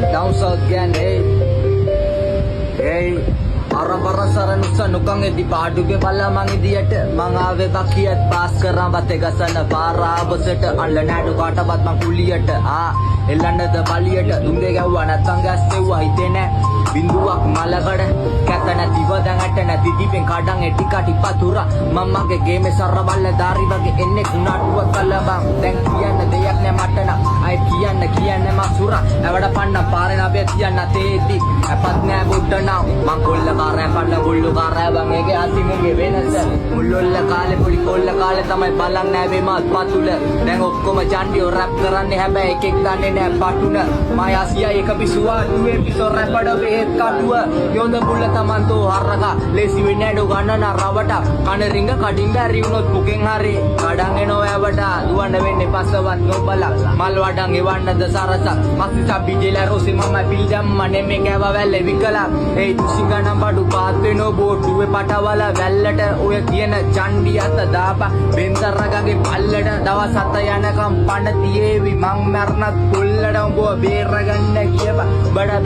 down south again, hey. අරබර සරනුස නුකන් එදි පාඩුගේ බලා මං ඉදියට මං ආවේ බකියත් පාස් කරා වතේ ගසන පාරාවසට අල්ල නඩු කාටවත් මං කුලියට එල්ලන්නද බලියට දුංගේ ගැව්වා නැත්තං ගස් දෙව්වා හිතේ නෑ බින්දුවක් මලකඩ කැත නැතිව දැන් ඇට නැති දිවෙන් කඩන් එටි කටි පතුරා මම්මගේ ගේමේ සරබල්ල ධාරි වගේ එන්නේ කුණාටුව කලබම් දැන් කියන්න දෙයක් නෑ මට නම් අය කියන්න මසුරා ඇවඩ පන්න පාරේ නබේ කියන්න තේදි අපත් නෑ බුද්ධ නම් මං කොල්ල කාරය කන්න ගුල්ලු කාරය බංගේ අතිමුගේ වෙනස මුල්ලොල්ල කාලේ පොඩි කොල්ල කාලේ තමයි බලන් නෑවේ මාත් පතුල දැන් ඔක්කොම ජන්ඩියෝ රැප් කරන්නේ හැබැයි එකෙක් දන්නේ නෑ පටුන මායාසියා එක පිසුවා දුවේ පිසෝ රැපඩ බෙහෙත් කටුව යොඳ බුල්ල තමන්තෝ හරගා ලේසි වෙන්නේ නඩු ගන්නන රවට කන රිංග කඩින් බැරි වුණොත් පුකෙන් හරි කඩන් එනෝ ඇවට දුවන්න වෙන්නේ පස්සවත් නොබල මල් වඩන් එවන්නද සරසක් මස්ති සබ්බිජේලා රොසි මම පිල් දැම්මනේ මේ කෑව වැල්ලේ විකලා ඒ දුසිගනම් බඩු පාත් වෙනෝ බෝට්ටුවේ පටවල වැල්ලට ඔය කියන චණ්ඩි අත දාපා බෙන්දරගගේ පල්ලට දවස් 7 යනකම් පණ තියේවි මං මරණත් කොල්ලට උඹව බේරගන්න කියපා බඩ